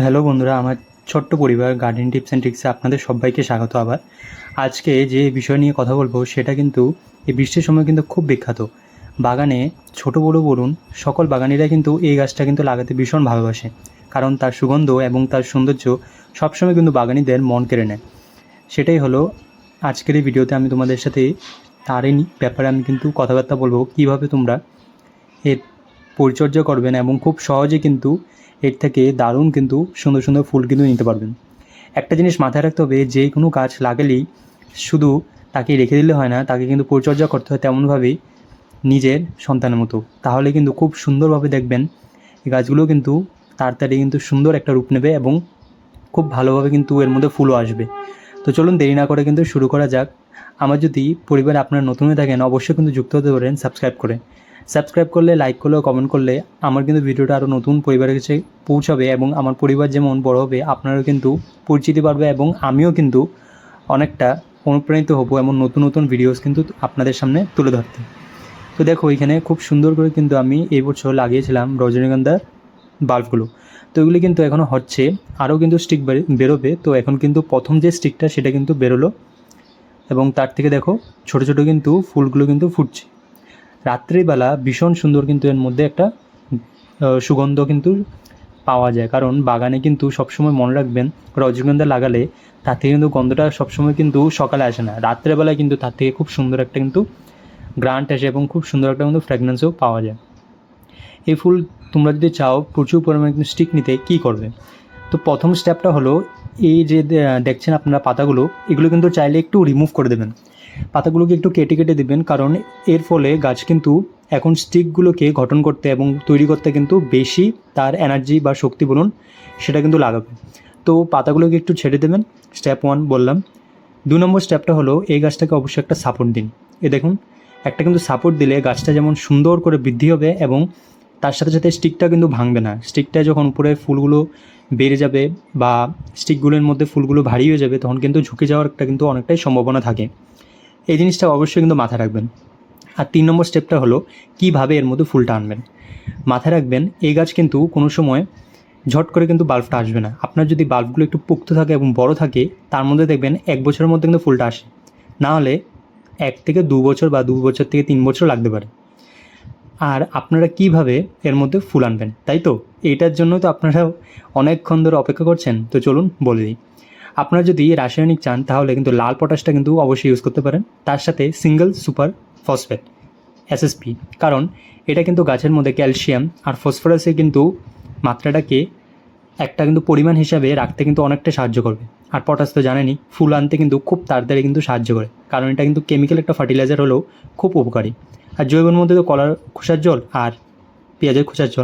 Hello বন্ধুরা, আমার ছোট্ট পরিবার গার্ডেন টিপস অ্যান্ড ট্রিক্সে আপনাদের সবাইকে স্বাগত। আবার আজকে যে বিষয় নিয়ে কথা বলবো সেটা কিন্তু এই বৃষ্টির সময় কিন্তু খুব বিখ্যাত। বাগানে ছোট বড় বলুন, সকল বাগানিরা কিন্তু এই গাছটা কিন্তু লাগাতে ভীষণ ভালোবাসে, কারণ তার সুগন্ধ এবং তার সৌন্দর্য সবসময় কিন্তু বাগানিদের মন কেড়ে নেয়। সেটাই হলো আজকের এই ভিডিওতে আমি তোমাদের সাথে তারই ব্যাপারে আমি কিন্তু কথাবার্তা বলবো, কীভাবে তোমরা এর পরিচর্যা করবেন এবং খুব সহজে কিন্তু এর থেকে দারুণ কিন্তু সুন্দর সুন্দর ফুল কিন্তু নিতে পারবেন। একটা জিনিস মাথায় রাখতে হবে, যে কোনো গাছ লাগালেই শুধু তাকে রেখে দিলে হয় না, তাকে কিন্তু পরিচর্যা করতে হয় তেমনভাবেই নিজের সন্তানের মতো। তাহলে কিন্তু খুব সুন্দরভাবে দেখবেন এই গাছগুলো কিন্তু তাড়াতাড়ি কিন্তু সুন্দর একটা রূপ নেবে এবং খুব ভালোভাবে কিন্তু এর মধ্যে ফুলও আসবে। তো চলুন দেরি না করে কিন্তু শুরু করা যাক। আমার যদি পরিবারে আপনারা নতুন হয়ে থাকেন, অবশ্যই কিন্তু যুক্ত হতে পারেন সাবস্ক্রাইব করলে, লাইক করলে, কমেন্ট করলে আমার কিন্তু ভিডিওটা আরও নতুন পরিবারের কাছে পৌঁছাবে এবং আমার পরিবার যেমন বড় হবে, আপনারাও কিন্তু পরিচিতি বাড়বে এবং আমিও কিন্তু অনেকটা অনুপ্রাণিত হব এবং নতুন নতুন ভিডিওস কিন্তু আপনাদের সামনে তুলে ধরতে। তো দেখো, এখানে খুব সুন্দর করে কিন্তু আমি এই বছর লাগিয়েছিলাম রজনীগন্ধার বাল্বগুলো। তো এগুলি কিন্তু এখনও হচ্ছে, আরও কিন্তু স্টিক বেরোবে। তো এখন কিন্তু প্রথম যে স্টিকটা সেটা কিন্তু বেরোলো এবং তার থেকে দেখো ছোটো ছোটো কিন্তু ফুলগুলো কিন্তু ফুটছে। রাত্রিবেলা ভীষণ সুন্দর কিন্তু এর মধ্যে একটা সুগন্ধ কিন্তু পাওয়া যায়, কারণ বাগানে কিন্তু সবসময় মনে রাখবেন রজনীগন্ধা লাগালে তার থেকে কিন্তু গন্ধটা সবসময় কিন্তু সকালে আসে না, রাত্রেবেলায় কিন্তু তার থেকে খুব সুন্দর একটা কিন্তু গ্রান্ট আসে এবং খুব সুন্দর একটা কিন্তু ফ্র্যাগনেন্সও পাওয়া যায়। এই ফুল তোমরা যদি চাও প্রচুর পরিমাণে কিন্তু স্টিক নিতে, কী করবে? তো প্রথম স্টেপটা হলো, এই যে দেখছেন আপনারা পাতাগুলো, এগুলো কিন্তু চাইলে একটু রিমুভ করে দেবেন। পাতাগুলোকে একটু কেটে কেটে দেবেন, কারণ এর ফলে গাছ কিন্তু এখন স্টিকগুলোকে গঠন করতে এবং তৈরি করতে কিন্তু বেশি তার এনার্জি বা শক্তি বলুন সেটা কিন্তু লাগাবে। তো পাতাগুলোকে একটু ছেড়ে দেবেন, স্টেপ 1 বললাম। 2 নম্বর স্টেপটা হলো, এই গাছটাকে অবশ্যই একটা সাপোর্ট দিন। দেখুন, একটা কিন্তু সাপোর্ট দিলে গাছটা যেমন সুন্দর করে বৃদ্ধি হবে এবং তার সাথে সাথে স্টিকটা কিন্তু ভাঙবে না। স্টিকটা যখন উপরে ফুলগুলো বেড়ে যাবে বা স্টিকগুলোর মধ্যে ফুলগুলো ভারী হয়ে যাবে, তখন কিন্তু ঝুঁকে যাওয়ার একটা কিন্তু অনেকটাই সম্ভাবনা থাকে। এই জিনিসটা অবশ্যই কিন্তু মাথায় রাখবেন। আর 3 নম্বর স্টেপটা হলো, কীভাবে এর মধ্যে ফুলটা আনবেন। মাথায় রাখবেন, এই গাছ কিন্তু কোনো সময় ঝট করে কিন্তু বাল্বটা আসবে না। আপনার যদি বাল্বগুলো একটু পোক্ত থাকে এবং বড় থাকে, তার মধ্যে দেখবেন 1 বছরের মধ্যে কিন্তু ফুলটা আসে, না হলে 1 থেকে 2 বছর বা 2 বছর থেকে 3 বছর লাগতে পারে। আর আপনারা কিভাবে এর মধ্যে ফুল আনবেন, তাই তো? এইটার জন্য তো আপনারা অনেকক্ষণ ধরে অপেক্ষা করছেন। তো চলুন বলে দিই। আপনারা যদি রাসায়নিক চান তাহলে কিন্তু লাল পটাশটা কিন্তু অবশ্যই ইউজ করতে পারেন, তার সাথে সিঙ্গেল সুপার ফসফেট এসএসপি, কারণ এটা কিন্তু গাছের মধ্যে ক্যালসিয়াম আর ফসফরাসের কিন্তু মাত্রাটাকে একটা কিন্তু পরিমাণ হিসাবে রাখতে কিন্তু অনেকটা সাহায্য করবে। আর পটাশ তো জানেনই, ফুল আনতে কিন্তু খুব তাড়াতাড়ি কিন্তু সাহায্য করে, কারণ এটা কিন্তু কেমিক্যাল একটা ফার্টিলাইজার হলেও খুব উপকারী। আর জৈবের মধ্যে তো কলার খোসার জল আর পেঁয়াজের খোসার জল